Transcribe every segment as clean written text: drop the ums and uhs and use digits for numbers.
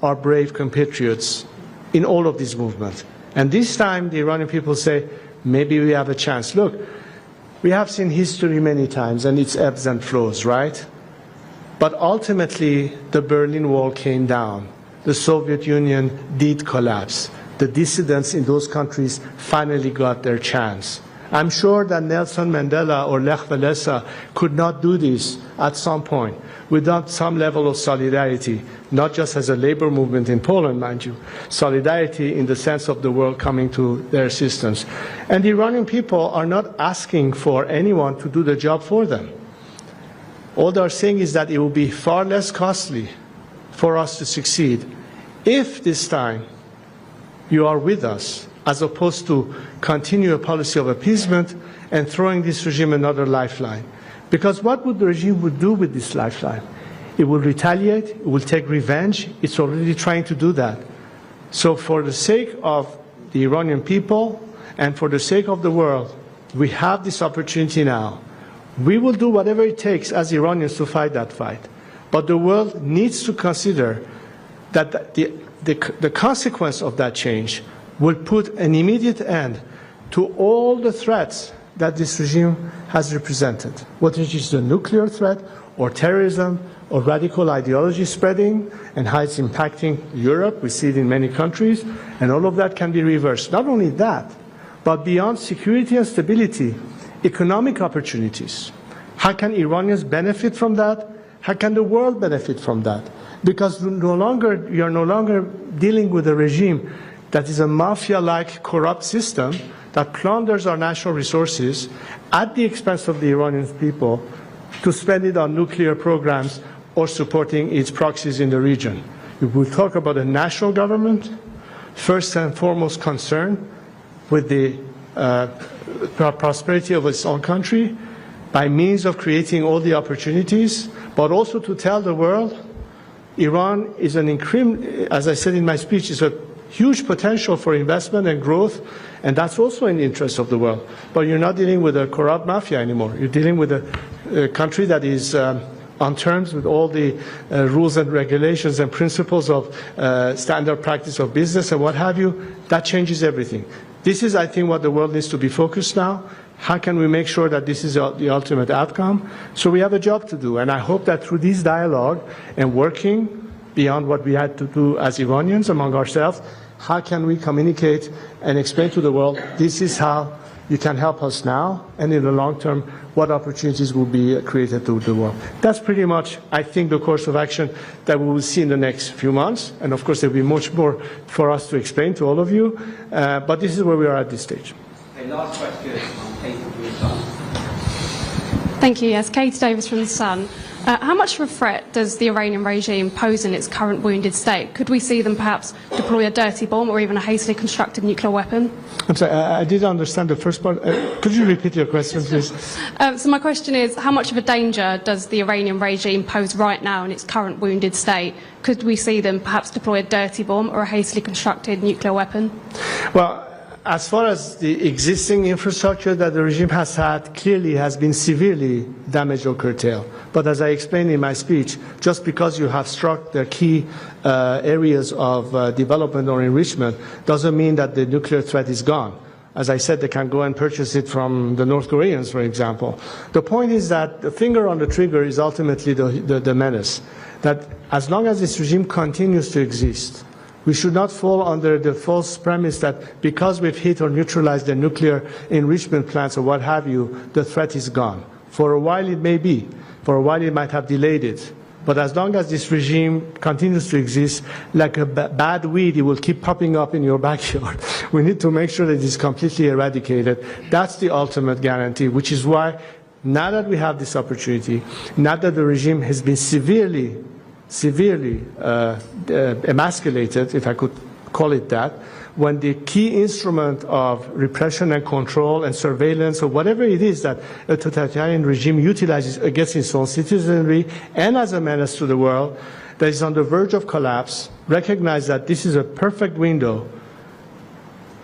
our brave compatriots in all of these movements. And this time, the Iranian people say, maybe we have a chance. Look, we have seen history many times, and its ebbs and flows, right? But ultimately, the Berlin Wall came down. The Soviet Union did collapse. The dissidents in those countries finally got their chance. I'm sure that Nelson Mandela or Lech Walesa could not do this at some point without some level of solidarity, not just as a labor movement in Poland, mind you, solidarity in the sense of the world coming to their assistance. And the Iranian people are not asking for anyone to do the job for them. All they are saying is that it will be far less costly for us to succeed if this time you are with us, as opposed to continue a policy of appeasement and throwing this regime another lifeline. Because what would the regime would do with this lifeline? It will retaliate, it will take revenge, it's already trying to do that. So for the sake of the Iranian people and for the sake of the world, we have this opportunity now. We will do whatever it takes as Iranians to fight that fight. But the world needs to consider that the consequence of that change will put an immediate end to all the threats that this regime has represented, whether it is the nuclear threat or terrorism or radical ideology spreading and how it's impacting Europe. We see it in many countries, and all of that can be reversed. Not only that, but beyond security and stability, economic opportunities. How can Iranians benefit from that? How can the world benefit from that? Because you are no longer dealing with a regime that is a mafia-like corrupt system that plunders our national resources at the expense of the Iranian people to spend it on nuclear programs or supporting its proxies in the region. If we talk about a national government, first and foremost concerned with the prosperity of its own country by means of creating all the opportunities, but also to tell the world Iran is as I said in my speech, is a huge potential for investment and growth, and that's also in the interest of the world. But you're not dealing with a corrupt mafia anymore. You're dealing with a country that is on terms with all the rules and regulations and principles of standard practice of business and what have you. That changes everything. This is, I think, what the world needs to be focused now. How can we make sure that this is the ultimate outcome? So we have a job to do, and I hope that through this dialogue and working beyond what we had to do as Iranians among ourselves, how can we communicate and explain to the world, this is how you can help us now, and in the long term, what opportunities will be created to the world. That's pretty much, I think, the course of action that we will see in the next few months. And of course, there will be much more for us to explain to all of you. But this is where we are at this stage. Okay, last question on Kate from The Sun. Thank you. Yes, Kate Davis from The Sun. How much of a threat does the Iranian regime pose in its current wounded state? Could we see them perhaps deploy a dirty bomb or even a hastily constructed nuclear weapon? I'm sorry, I didn't understand the first part. Could you repeat your question, please? So my question is, how much of a danger does the Iranian regime pose right now in its current wounded state? Could we see them perhaps deploy a dirty bomb or a hastily constructed nuclear weapon? Well, as far as the existing infrastructure that the regime has had, clearly has been severely damaged or curtailed. But as I explained in my speech, just because you have struck the key areas of development or enrichment doesn't mean that the nuclear threat is gone. As I said, they can go and purchase it from the North Koreans, for example. The point is that the finger on the trigger is ultimately the menace. That as long as this regime continues to exist, we should not fall under the false premise that because we've hit or neutralized the nuclear enrichment plants or what have you, the threat is gone. For a while it may be. For a while it might have delayed it. But as long as this regime continues to exist, like a bad weed, it will keep popping up in your backyard. We need to make sure that it is completely eradicated. That's the ultimate guarantee, which is why now that we have this opportunity, now that the regime has been severely emasculated, if I could call it that, when the key instrument of repression and control and surveillance or whatever it is that a totalitarian regime utilizes against its own citizenry and as a menace to the world that is on the verge of collapse, recognize that this is a perfect window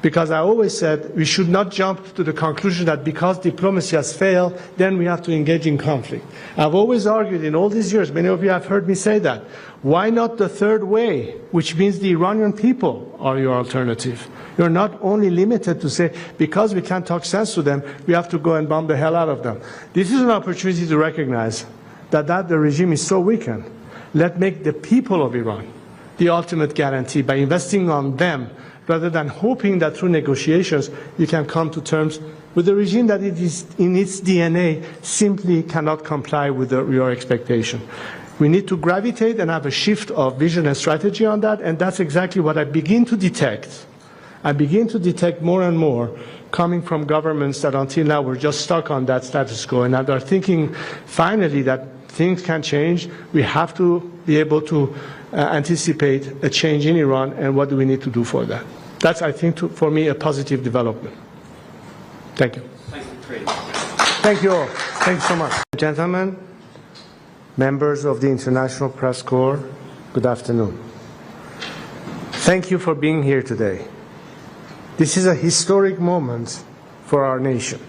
Because I always said we should not jump to the conclusion that because diplomacy has failed, then we have to engage in conflict. I've always argued in all these years, many of you have heard me say that, why not the third way, which means the Iranian people are your alternative? You're not only limited to say, because we can't talk sense to them, we have to go and bomb the hell out of them. This is an opportunity to recognize that the regime is so weakened. Let's make the people of Iran the ultimate guarantee by investing on them, rather than hoping that through negotiations you can come to terms with a regime that it is in its DNA simply cannot comply with your expectation. We need to gravitate and have a shift of vision and strategy on that, and that's exactly what I begin to detect. I begin to detect more and more coming from governments that until now were just stuck on that status quo and that are thinking finally that things can change. We have to be able to anticipate a change in Iran, and what do we need to do for that? That's, I think, for me, a positive development. Thank you. Thank you all. Thank you so much. Gentlemen, members of the International Press Corps, good afternoon. Thank you for being here today. This is a historic moment for our nation.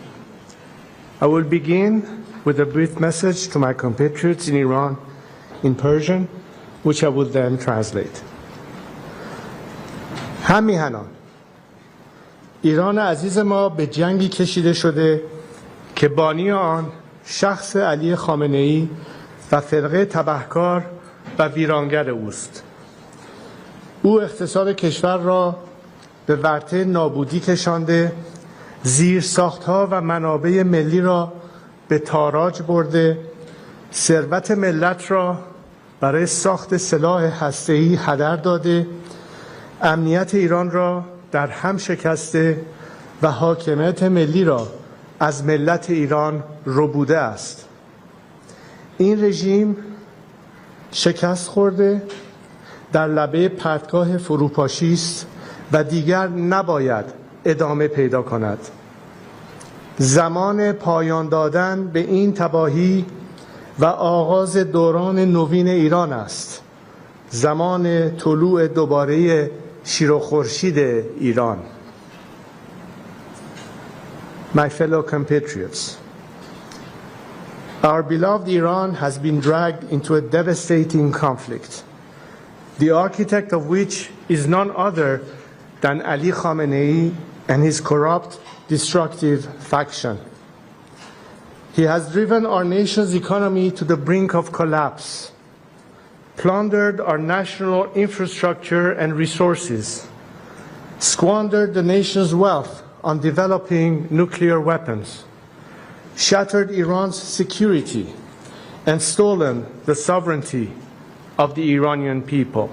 I will begin with a brief message to my compatriots in Iran in Persian, which I will then translate. همیهنان ایران عزیز ما به جنگی کشیده شده که بانی آن شخص علی خامنه‌ای و فرقه تبهکار و ویرانگر اوست. او اقتصاد کشور را به ورطه نابودی کشانده، زیرساخت‌ها و منابع ملی را به تاراج برده، ثروت ملت را برای ساخت سلاح هسته‌ای هدر داده، امنیت ایران را در هم شکسته و حاکمیت ملی را از ملت ایران ربوده است. این رژیم شکست خورده، در لبه پرتگاه فروپاشی است و دیگر نباید ادامه پیدا کند. زمان پایان دادن به این تباهی و آغاز دوران نوین ایران است. زمان طلوع دوباره شیر و خورشید ایران. My fellow compatriots, our beloved Iran has been dragged into a devastating conflict, the architect of which is none other than Ali Khamenei and his corrupt, destructive faction. He has driven our nation's economy to the brink of collapse, plundered our national infrastructure and resources, squandered the nation's wealth on developing nuclear weapons, shattered Iran's security, and stolen the sovereignty of the Iranian people.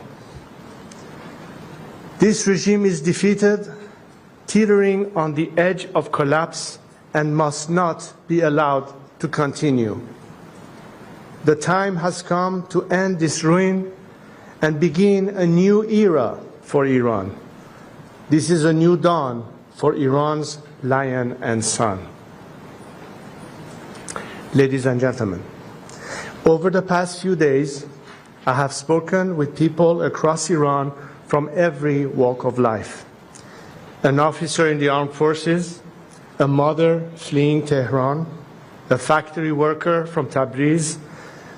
This regime is defeated, teetering on the edge of collapse, and must not be allowed to continue. The time has come to end this ruin and begin a new era for Iran. This is a new dawn for Iran's lion and son. Ladies and gentlemen, over the past few days, I have spoken with people across Iran from every walk of life. An officer in the armed forces, a mother fleeing Tehran, a factory worker from Tabriz,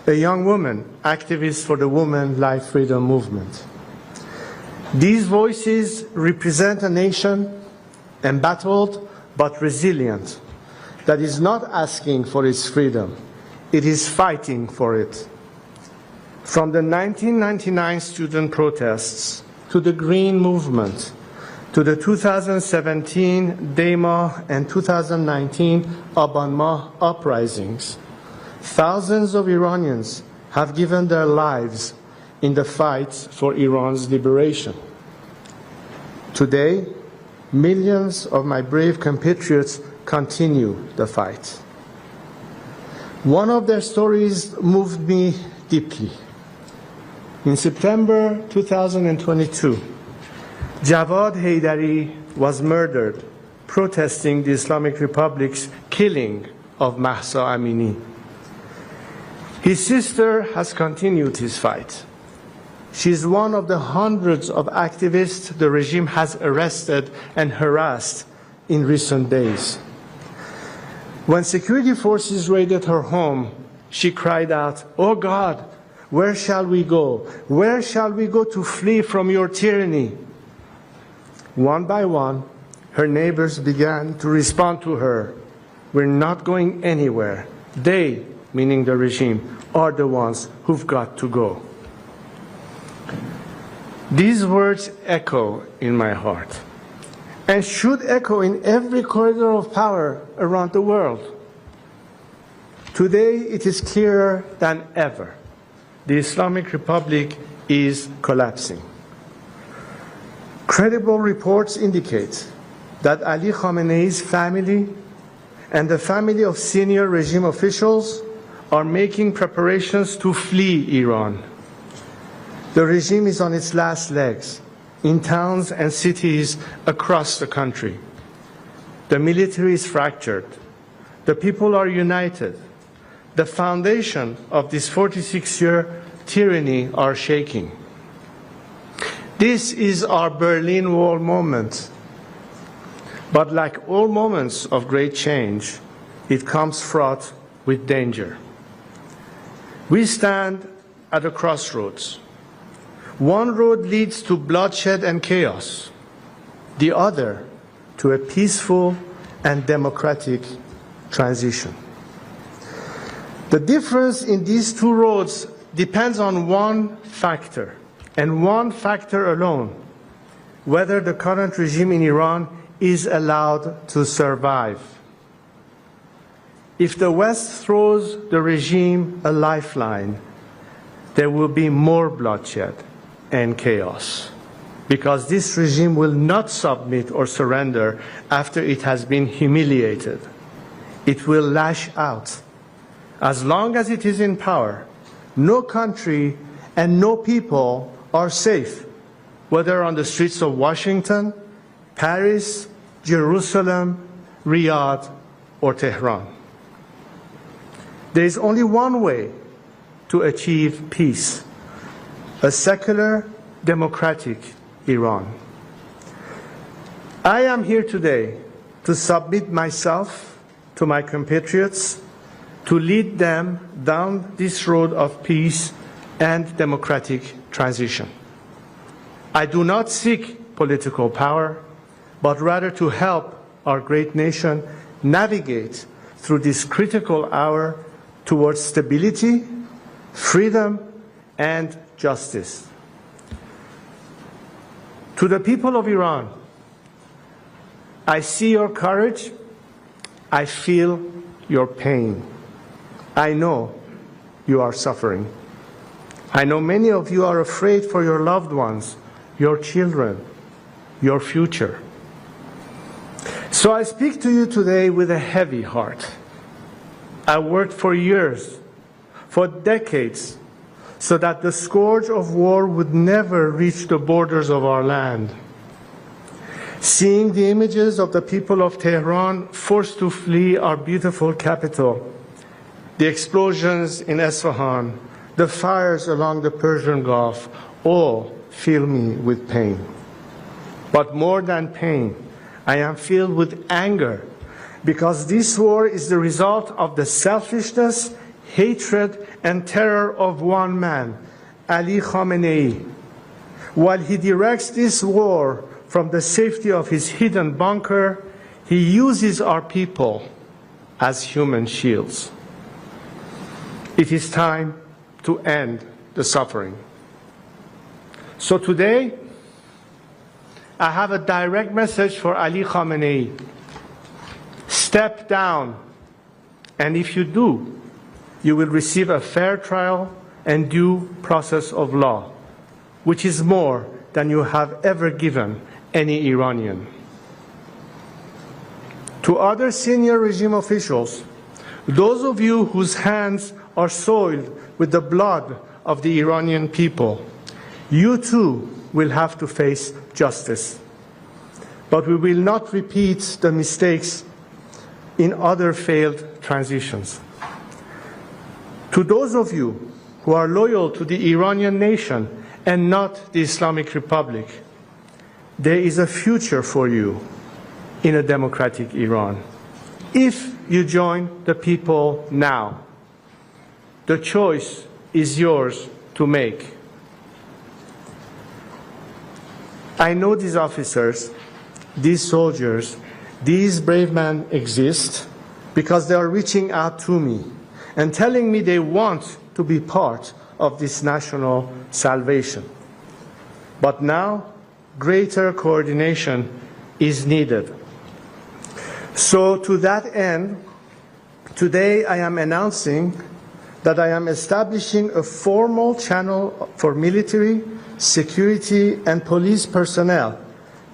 a young woman, activist for the Women Life Freedom Movement. These voices represent a nation embattled but resilient, that is not asking for its freedom, it is fighting for it. From the 1999 student protests to the Green Movement, to the 2017 Dema and 2019 Aban Mah uprisings, thousands of Iranians have given their lives in the fight for Iran's liberation. Today, millions of my brave compatriots continue the fight. One of their stories moved me deeply. In September 2022, Javad Haydari was murdered protesting the Islamic Republic's killing of Mahsa Amini. His sister has continued his fight. She's one of the hundreds of activists the regime has arrested and harassed in recent days. When security forces raided her home, she cried out, "Oh God, where shall we go? Where shall we go to flee from your tyranny?" One by one, her neighbors began to respond to her, "We're not going anywhere. They," meaning the regime, "are the ones who've got to go." These words echo in my heart and should echo in every corridor of power around the world. Today, it is clearer than ever. The Islamic Republic is collapsing. Credible reports indicate that Ali Khamenei's family and the family of senior regime officials are making preparations to flee Iran. The regime is on its last legs in towns and cities across the country. The military is fractured. The people are united. The foundation of this 46-year tyranny are shaking. This is our Berlin Wall moment. But like all moments of great change, it comes fraught with danger. We stand at a crossroads. One road leads to bloodshed and chaos, the other to a peaceful and democratic transition. The difference in these two roads depends on one factor, and one factor alone: whether the current regime in Iran is allowed to survive. If the West throws the regime a lifeline, there will be more bloodshed and chaos, because this regime will not submit or surrender after it has been humiliated. It will lash out. As long as it is in power, no country and no people are safe, whether on the streets of Washington, Paris, Jerusalem, Riyadh, or Tehran. There is only one way to achieve peace: a secular, democratic Iran. I am here today to submit myself to my compatriots, to lead them down this road of peace and democratic transition. I do not seek political power, but rather to help our great nation navigate through this critical hour towards stability, freedom, and justice. To the people of Iran, I see your courage, I feel your pain. I know you are suffering. I know many of you are afraid for your loved ones, your children, your future. So I speak to you today with a heavy heart. I worked for years, for decades, so that the scourge of war would never reach the borders of our land. Seeing the images of the people of Tehran forced to flee our beautiful capital, the explosions in Isfahan, the fires along the Persian Gulf, all fill me with pain. But more than pain, I am filled with anger, because this war is the result of the selfishness, hatred, and terror of one man, Ali Khamenei. While he directs this war from the safety of his hidden bunker, he uses our people as human shields. It is time to end the suffering. So today, I have a direct message for Ali Khamenei. Step down, and if you do, you will receive a fair trial and due process of law, which is more than you have ever given any Iranian. To other senior regime officials, those of you whose hands are soiled with the blood of the Iranian people, you too will have to face justice. But we will not repeat the mistakes in other failed transitions. To those of you who are loyal to the Iranian nation and not the Islamic Republic. There is a future for you in a democratic Iran if you join the people now. The choice is yours to make. I know these officers, these soldiers, these brave men exist because they are reaching out to me and telling me they want to be part of this national salvation. But now, greater coordination is needed. So to that end, today I am announcing that I am establishing a formal channel for military, security, and police personnel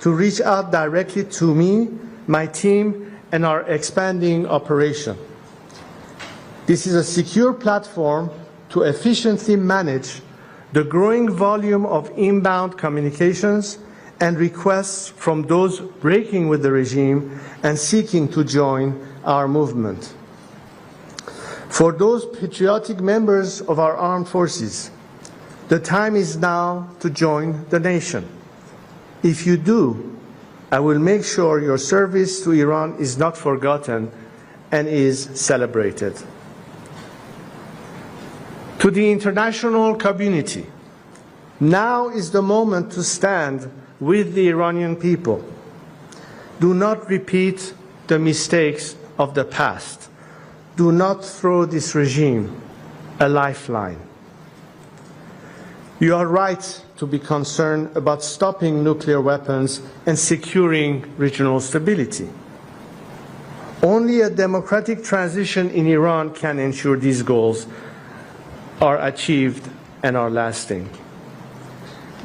to reach out directly to me, my team, and our expanding operation. This is a secure platform to efficiently manage the growing volume of inbound communications and requests from those breaking with the regime and seeking to join our movement. For those patriotic members of our armed forces, the time is now to join the nation. If you do, I will make sure your service to Iran is not forgotten and is celebrated. To the international community, now is the moment to stand with the Iranian people. Do not repeat the mistakes of the past. Do not throw this regime a lifeline. You are right to be concerned about stopping nuclear weapons and securing regional stability. Only a democratic transition in Iran can ensure these goals are achieved and are lasting.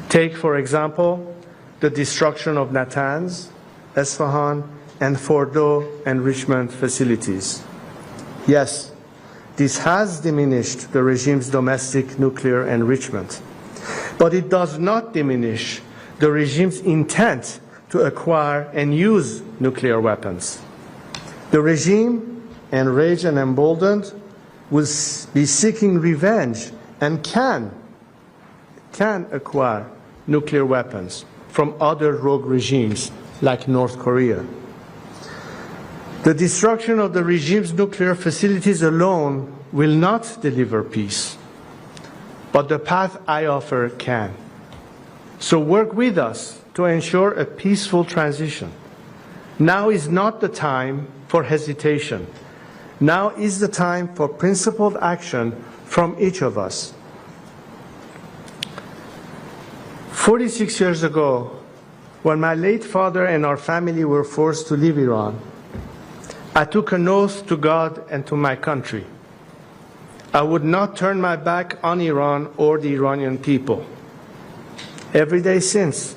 Take, for example, the destruction of Natanz, Esfahan, and Fordo enrichment facilities. Yes, this has diminished the regime's domestic nuclear enrichment, but it does not diminish the regime's intent to acquire and use nuclear weapons. The regime, enraged and emboldened, will be seeking revenge and can acquire nuclear weapons from other rogue regimes like North Korea. The destruction of the regime's nuclear facilities alone will not deliver peace, but the path I offer can. So work with us to ensure a peaceful transition. Now is not the time for hesitation. Now is the time for principled action from each of us. 46 years ago, when my late father and our family were forced to leave Iran, I took an oath to God and to my country. I would not turn my back on Iran or the Iranian people. Every day since,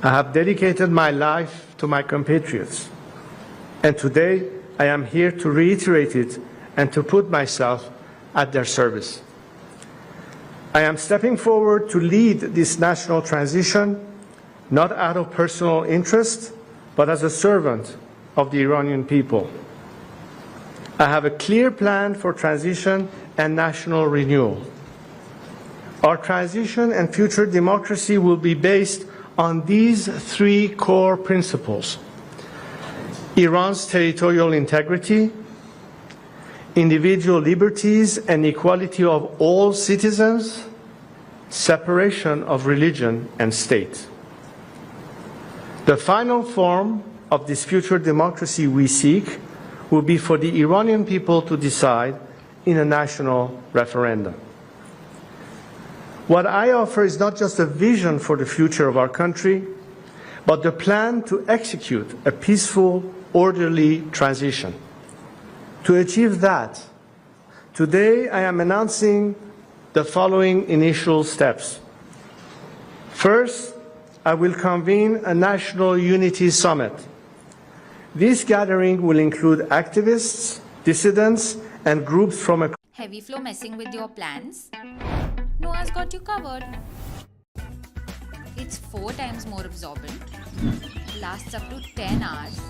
I have dedicated my life to my compatriots. And today, I am here to reiterate it and to put myself at their service. I am stepping forward to lead this national transition, not out of personal interest, but as a servant of the Iranian people. I have a clear plan for transition and national renewal. Our transition and future democracy will be based on these three core principles: Iran's territorial integrity, individual liberties and equality of all citizens, separation of religion and state. The final form of this future democracy we seek will be for the Iranian people to decide in a national referendum. What I offer is not just a vision for the future of our country, but the plan to execute a peaceful, orderly transition. To achieve that, today I am announcing the following initial steps. First, I will convene a National Unity Summit. This gathering will include activists, dissidents, and groups from across. Heavy flow messing with your plans? Noah's got you covered. It's 4 times more absorbent, lasts up to 10 hours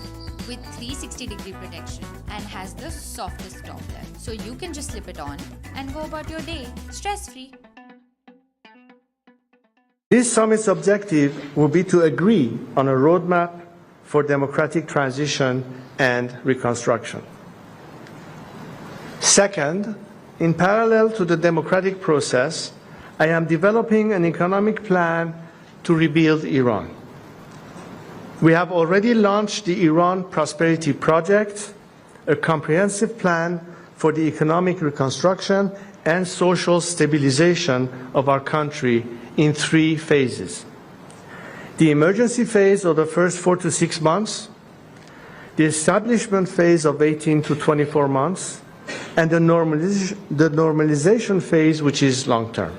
with 360-degree protection, and has the softest top layer. So you can just slip it on and go about your day stress-free. This summit's objective will be to agree on a roadmap for democratic transition and reconstruction. Second, in parallel to the democratic process, I am developing an economic plan to rebuild Iran. We have already launched the Iran Prosperity Project, a comprehensive plan for the economic reconstruction and social stabilization of our country in 3 phases. The emergency phase of the first 4 to 6 months, the establishment phase of 18 to 24 months, and the normalization phase, which is long-term.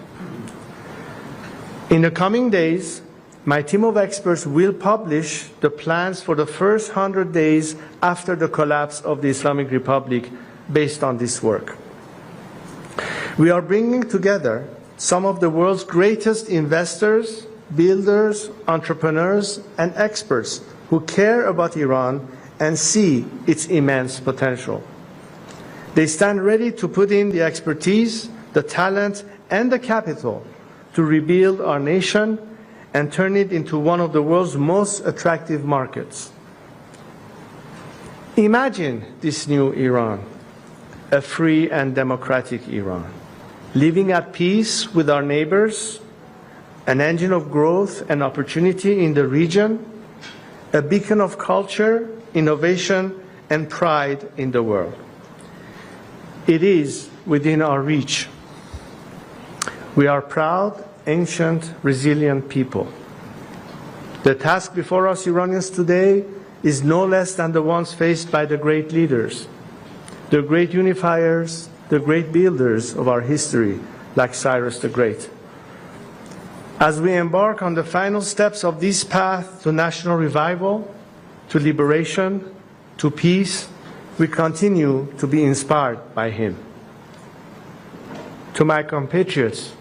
In the coming days, my team of experts will publish the plans for the first 100 days after the collapse of the Islamic Republic based on this work. We are bringing together some of the world's greatest investors, builders, entrepreneurs, and experts who care about Iran and see its immense potential. They stand ready to put in the expertise, the talent, and the capital to rebuild our nation and turn it into one of the world's most attractive markets. Imagine this new Iran, a free and democratic Iran, living at peace with our neighbors, an engine of growth and opportunity in the region, a beacon of culture, innovation, and pride in the world. It is within our reach. We are proud, ancient, resilient people. The task before us Iranians today is no less than the ones faced by the great leaders, the great unifiers, the great builders of our history, like Cyrus the Great. As we embark on the final steps of this path to national revival, to liberation, to peace, we continue to be inspired by him. To my compatriots,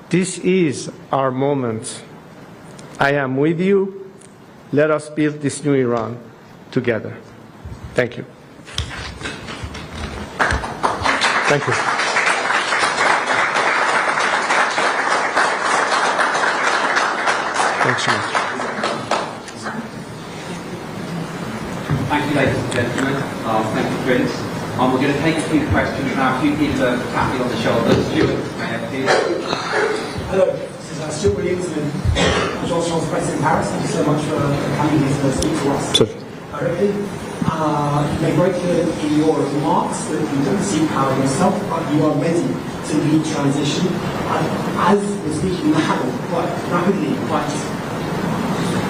this is our moment. I am with you. Let us build this new Iran together. Thank you. Thank you. Thanks so much. Thank you, ladies and gentlemen. Thank you, Prince. We're going to take a few questions now. A few people are tapping on the shoulders. Stuart, may I please? Hello, this is Stuart Williams and George Charles Press in Paris. Thank you so much for coming here to speak to us directly. You made very clear in your remarks that you don't seek power yourself, but you are ready to lead transition. As we're speaking now, quite rapidly, quite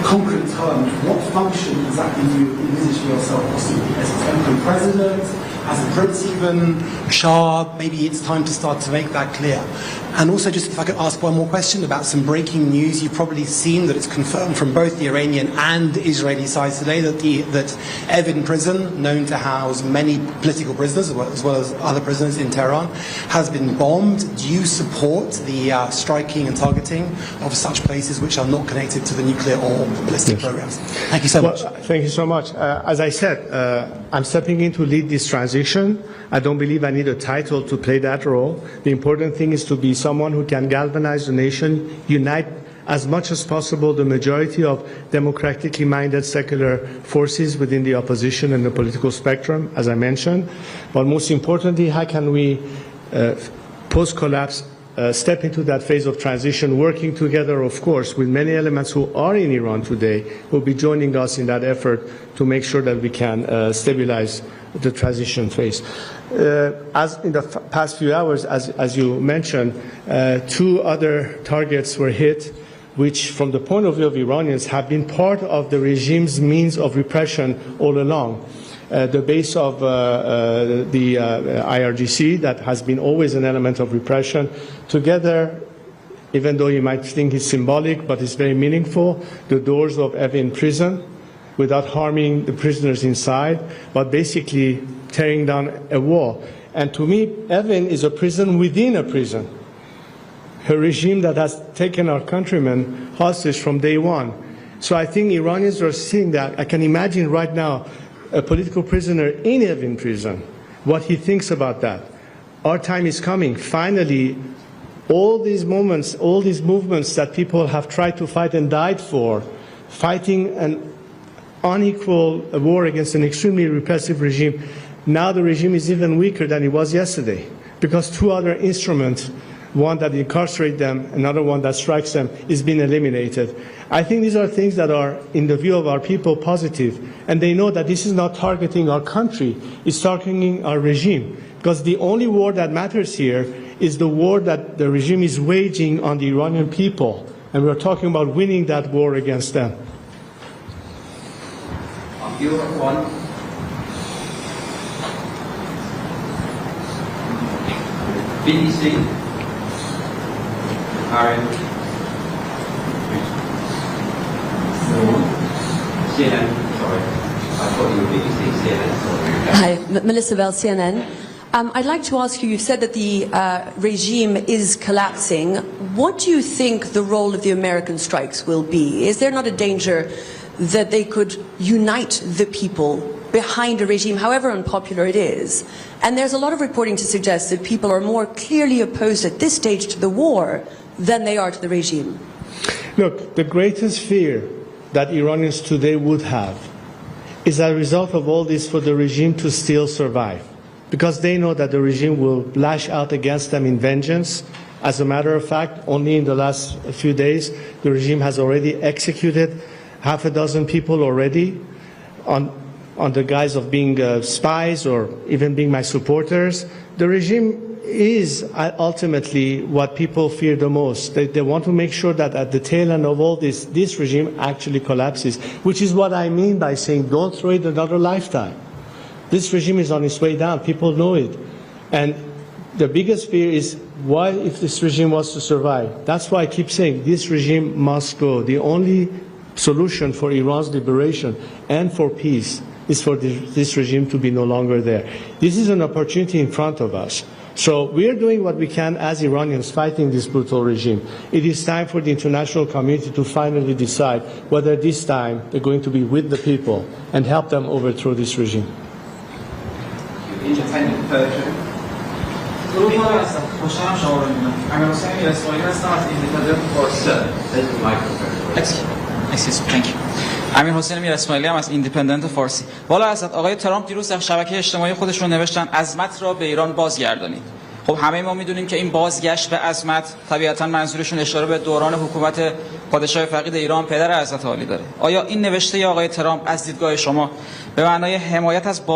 concrete terms, what function exactly do you envisage for yourself? Possibly as a temporary president, as a prince even, Shah? Maybe it's time to start to make that clear. And also, just if I could ask one more question about some breaking news. You've probably seen that it's confirmed from both the Iranian and Israeli sides today that Evin prison, known to house many political prisoners as well as other prisoners in Tehran, has been bombed. Do you support the striking and targeting of such places which are not connected to the nuclear or ballistic programs? Thank you so much. Thank you so much. As I said, I'm stepping in to lead this transition. I don't believe I need a title to play that role. The important thing is to be someone who can galvanize the nation, unite as much as possible the majority of democratically minded secular forces within the opposition and the political spectrum, as I mentioned. But most importantly, how can we, post-collapse, step into that phase of transition, working together, of course, with many elements who are in Iran today, who will be joining us in that effort to make sure that we can stabilize the transition phase. As in the past few hours, as you mentioned, 2 other targets were hit, which from the point of view of Iranians have been part of the regime's means of repression all along. The base of the IRGC, that has been always an element of repression, together, even though you might think it's symbolic, but it's very meaningful, the doors of Evin prison, without harming the prisoners inside, but basically tearing down a wall. And to me, Evin is a prison within a prison, a regime that has taken our countrymen hostage from day one. So I think Iranians are seeing that. I can imagine right now a political prisoner in Evin prison, what he thinks about that. Our time is coming. Finally, all these movements that people have tried to fight and died for, fighting an unequal war against an extremely repressive regime, now the regime is even weaker than it was yesterday, because two other instruments, one that incarcerates them, another one that strikes them, is being eliminated. I think these are things that are, in the view of our people, positive, and they know that this is not targeting our country, it's targeting our regime, because the only war that matters here is the war that the regime is waging on the Iranian people, and we're talking about winning that war against them. Europe one. BBC. Aaron. CNN. Sorry. I thought you were BBC. CNN. Sorry. Hi, Melissa Bell, CNN. I'd like to ask you, you've said that the regime is collapsing. What do you think the role of the American strikes will be? Is there not a danger that they could unite the people behind a regime, however unpopular it is? And there's a lot of reporting to suggest that people are more clearly opposed at this stage to the war than they are to the regime. Look, the greatest fear that Iranians today would have is a result of all this for the regime to still survive, because they know that the regime will lash out against them in vengeance. As a matter of fact, only in the last few days, the regime has already executed half a dozen people already on the guise of being spies or even being my supporters. The regime is ultimately what people fear the most. They want to make sure that at the tail end of all this regime actually collapses, which is what I mean by saying don't throw it another lifetime. This regime is on its way down. People know it. And the biggest fear is, what if this regime was to survive? That's why I keep saying this regime must go. The only solution for Iran's liberation and for peace is for this regime to be no longer there. This is an opportunity in front of us. So we are doing what we can as Iranians fighting this brutal regime. It is time for the international community to finally decide whether this time they're going to be with the people and help them overthrow this regime. Independent Persian. There's the microphone. Excuse me, thank you. امیر حسین میر اسماعیلی هم از ایندیپندنت فارسی. والا حضرت آقای ترامپ دیروز در شبکه اجتماعی خودشون نوشتن عظمت را به ایران بازگردانید. خب همه ما میدونیم که این بازگشت به عظمت طبیعتاً منظورشون اشاره به دوران حکومت پادشاه فقید ایران پدر حضرت عالی داره. آیا این نوشته آقای ترامپ از دیدگاه شما به معنای حمایت از